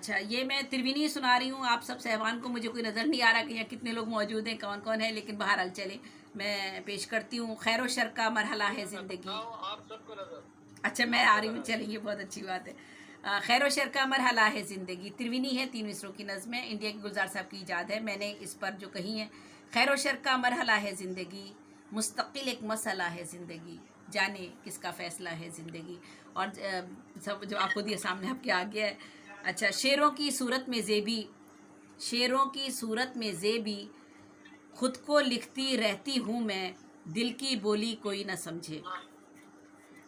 अच्छा, ये मैं त्रिवेणी सुना रही हूँ आप सब सहवान को। मुझे कोई नज़र नहीं आ रहा कि यहाँ कितने लोग मौजूद हैं, कौन कौन है, लेकिन बहरहाल चले मैं पेश करती हूँ। खैर व शर का मरहला है ज़िंदगी। अच्छा, मैं आ रही हूँ, चलिए, बहुत अच्छी बात है। खैर व शर का मरहला है ज़िंदगी। त्रिवेणी है, 3 मिसरों की नज़्म है, इंडिया के गुलजार साहब की ईजाद है। मैंने इस पर जो कही है, खैर व शर का मरहला है ज़िंदगी, मुस्तकिल एक मसला है ज़िंदगी, जाने किसका फ़ैसला है ज़िंदगी। और सब जो आप खुद ये सामने आपके आ गया है। अच्छा, शेरों की सूरत में ज़ेबी, शेरों की सूरत में ज़ेबी, खुद को लिखती रहती हूँ मैं, दिल की बोली कोई ना समझे।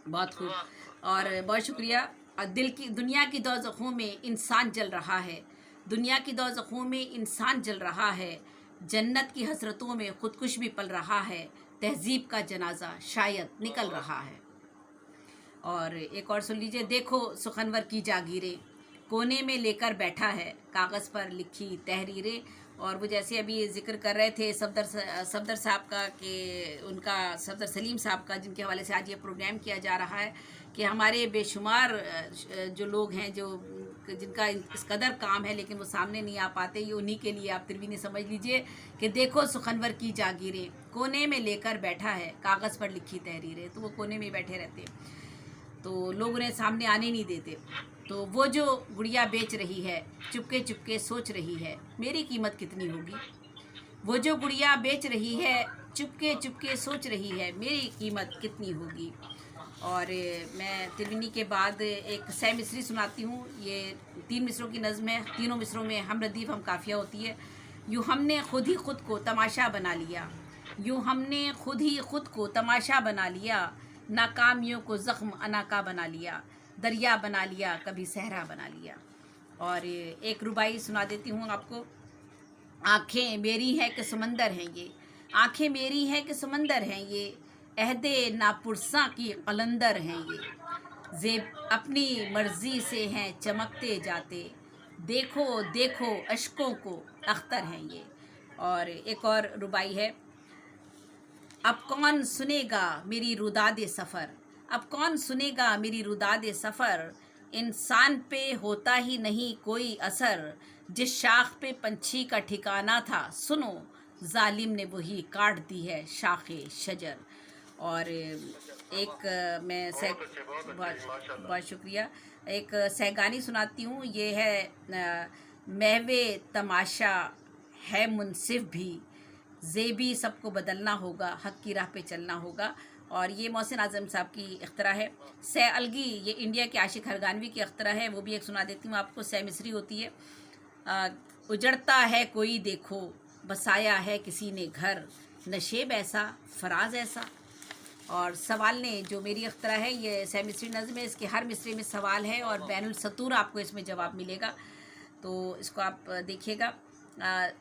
बहुत खूब और बहुत शुक्रिया। दिल की दुनिया की दोज़खों में इंसान जल रहा है, दुनिया की दोज़खों में इंसान जल रहा है, जन्नत की हसरतों में खुदकुश भी पल रहा है, तहज़ीब का जनाजा शायद निकल रहा है। और एक और सुन लीजिए, देखो सुखनवर की जागीरें, कोने में लेकर बैठा है कागज़ पर लिखी तहरीरें। और वो जैसे अभी जिक्र कर रहे थे सफदर साहब का, कि उनका सफदर सलीम साहब का, जिनके हवाले से आज ये प्रोग्राम किया जा रहा है, कि हमारे बेशुमार जो लोग हैं जो जिनका इस कदर काम है लेकिन वो सामने नहीं आ पाते, ये उन्हीं के लिए आप त्रिवेणी समझ लीजिए कि देखो सुखनवर की जागीरें, कोने में लेकर बैठा है कागज़ पर लिखी तहरीरें। तो वो कोने में बैठे रहते, तो लोग उन्हें सामने आने नहीं देते। तो वो जो गुड़िया बेच रही है, चुपके चुपके सोच रही है मेरी कीमत कितनी होगी। वो जो गुड़िया बेच रही है, चुपके चुपके सोच रही है मेरी कीमत कितनी होगी। और मैं त्रिवेणी के बाद एक सह मिसरी सुनाती हूँ। ये 3 मिसरों की नज़्म है, तीनों मिसरों में हम रदीफ़ हम काफ़िया होती है। यूँ हमने खुद ही खुद को तमाशा बना लिया, यूँ हमने खुद ही खुद को तमाशा बना लिया, नाकामियों को ज़ख्म अनाका बना लिया, दरिया बना लिया कभी सहरा बना लिया। और एक रुबाई सुना देती हूँ आपको। आँखें मेरी हैं कि समंदर हैं ये, आँखें मेरी हैं कि समंदर हैं ये, अहदे नापुरसा की कलंदर हैं ये, जेब अपनी मर्जी से हैं चमकते जाते, देखो देखो अशकों को अख्तर हैं ये। और एक और रुबाई है। अब कौन सुनेगा मेरी रुदाद सफ़र, अब कौन सुनेगा मेरी रुदाद सफ़र, इंसान पे होता ही नहीं कोई असर, जिस शाख पे पंछी का ठिकाना था सुनो, जालिम ने वही काट दी है शाखे शजर। और एक मैं बहुत शुक्रिया। एक सहगानी सुनाती हूँ। ये है महवे तमाशा है मुनसिफ भी, ज़ेबी सबको बदलना होगा, हक़ की राह पे चलना होगा। और ये मोहसिन आज़म साहब की इख्तरा है। सै अलगी, ये इंडिया के आशिक हरगानवी की इख्तरा है, वो भी एक सुना देती हूँ आपको। सै मिसरी होती है। उजड़ता है कोई देखो, बसाया है किसी ने घर, नशेब ऐसा फराज ऐसा। और सवाल ने जो मेरी अख्तरा है, ये सै मिसरी नज़्म है, इसके हर मिसरे में सवाल है और बैनुल सतूर आपको इसमें जवाब मिलेगा, तो इसको आप देखिएगा।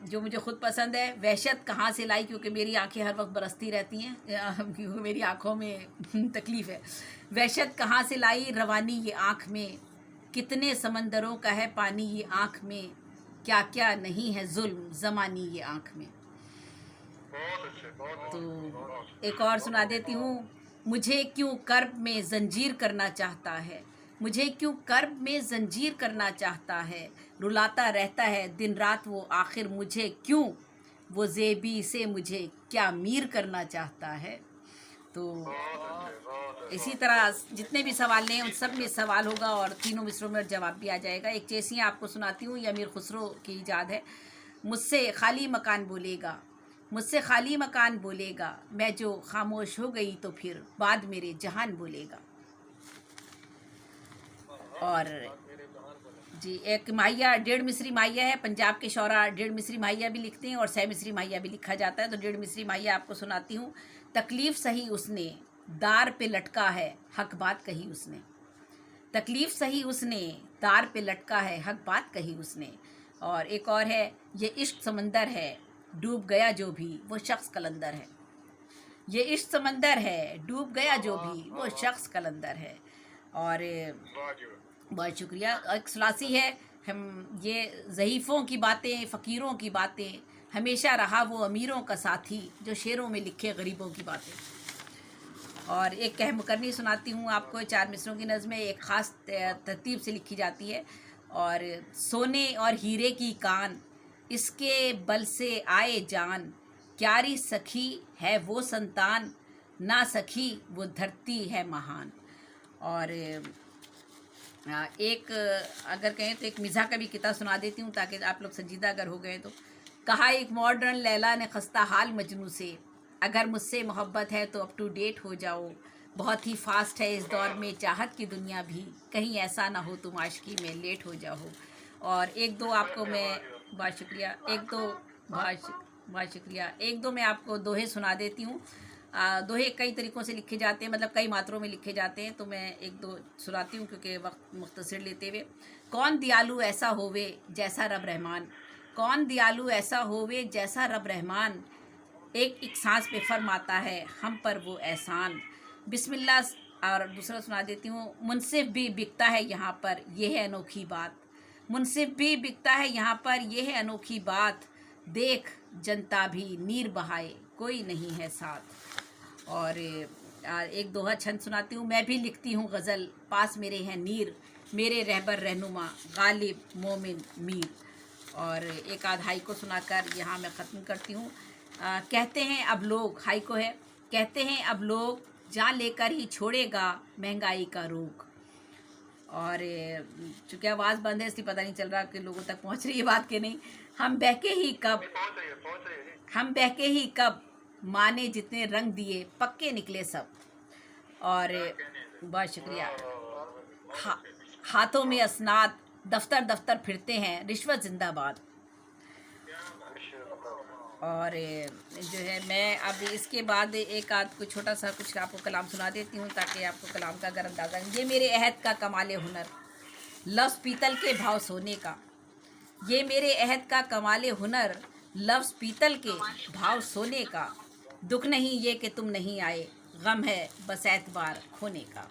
जो मुझे ख़ुद पसंद है, वहशत कहाँ से लाई, क्योंकि मेरी आंखें हर वक्त बरसती रहती हैं, क्योंकि मेरी आँखों में तकलीफ़ है। वहशत कहाँ से लाई रवानी ये आँख में, कितने समंदरों का है पानी ये आँख में, क्या क्या नहीं है जुल्म ज़मानी ये आँख में। तो एक और सुना देती हूँ। मुझे क्यों कर्ब में ज़ंजीर करना चाहता है, मुझे क्यों कर्ब में ज़ंजीर करना चाहता है, रुलाता रहता है दिन रात वो आखिर मुझे क्यों, वो ज़ेबी से मुझे क्या मीर करना चाहता है। तो इसी तरह जितने भी सवाल हैं उन सब में सवाल होगा और तीनों मिसरों में जवाब भी आ जाएगा। एक चेसियाँ आपको सुनाती हूँ, ये अमीर खुसरो की ईजाद है। मुझसे खाली मकान बोलेगा, मुझसे खाली मकान बोलेगा, मैं जो खामोश हो गई तो फिर बाद मेरे जहान बोलेगा। और जी, एक माहिया, 1.5 मिसरी माहिया है। पंजाब के शौरा 1.5 मिसरी माहिया भी लिखते हैं और सै मिसरी माहिया भी लिखा जाता है। तो 1.5 मिसरी माहिया आपको सुनाती हूँ। तकलीफ़ सही उसने दार पे लटका है, हक बात कही उसने, तकलीफ़ सही उसने दार पे लटका है, हक बात कही उसने। और एक और है, ये इश्क समंदर है डूब गया जो भी वो शख्स कलंदर है, ये इश्क समंदर है डूब गया जो भी वो शख्स कलंदर है। और बहुत शुक्रिया। एक सुलासी है, हम ये ज़ईफ़ों की बातें फ़कीरों की बातें, हमेशा रहा वो अमीरों का साथी, जो शेरों में लिखे गरीबों की बातें। और एक कह मुकरनी सुनाती हूँ आपको। 4 मिसरों की नज़्म में एक ख़ास तरतीब से लिखी जाती है और सोने और हीरे की कान, इसके बल से आए जान, क्यारी सखी है वो संतान, ना सखी वो धरती है महान। और एक अगर कहें तो एक मिज़ाह का भी किस्सा सुना देती हूँ ताकि आप लोग संजीदा अगर हो गए तो। कहा एक मॉडर्न लैला ने खस्ता हाल मजनू से, अगर मुझसे मोहब्बत है तो अप टू डेट हो जाओ, बहुत ही फास्ट है इस दौर में चाहत की दुनिया भी, कहीं ऐसा ना हो तुम आशिकी में लेट हो जाओ। और एक दो आपको मैं, बहुत शुक्रिया, बहुत शुक्रिया, एक दो मैं आपको दोहे सुना देती हूँ। दोहे कई तरीक़ों से लिखे जाते हैं, मतलब कई मात्रों में लिखे जाते हैं, तो मैं एक दो सुनाती हूँ क्योंकि वक्त मुख्तसर लेते हुए। कौन दयालु ऐसा होवे जैसा रब रहमान, कौन दयालु ऐसा होवे जैसा रब रहमान, एक सांस पे फरमाता है हम पर वो एहसान, बिस्मिल्लाह। और दूसरा सुना देती हूँ। मुनसिफ भी बिकता है यहाँ पर, यह है अनोखी बात, मुनसिफ भी बिकता है यहाँ पर, यह है अनोखी बात, देख जनता भी नीर बहाए कोई नहीं है साथ। और एक दोहा छंद सुनाती हूँ। मैं भी लिखती हूँ गज़ल, पास मेरे हैं नीर, मेरे रहबर रहनुमा गालिब मोमिन मीर। और एक आध हाई को सुनाकर यहाँ मैं ख़त्म करती हूँ। कहते हैं अब लोग, हाई को है, कहते हैं अब लोग जान लेकर ही छोड़ेगा महंगाई का रोग। और चूँकि आवाज़ बंद है इसलिए पता नहीं चल रहा कि लोगों तक पहुँच रही है बात कि नहीं। हम बहके ही कब, हम बहके ही कब, माने जितने रंग दिए पक्के निकले सब। और बहुत शुक्रिया। हाथों में असनाद, दफ्तर दफ्तर फिरते हैं, रिश्वत जिंदाबाद। और जो है मैं अब इसके बाद एक आध कुछ छोटा सा कुछ आपको कलाम सुना देती हूँ ताकि आपको कलाम का अगर अंदाज़ा। ये मेरे अहद का कमाले हुनर, लफ्ज़ पीतल के भाव सोने का, ये मेरे अहद का कमाले हुनर, लफ्ज़ पीतल के भाव सोने का, दुख नहीं ये कि तुम नहीं आए, गम है बस एतबार खोने का।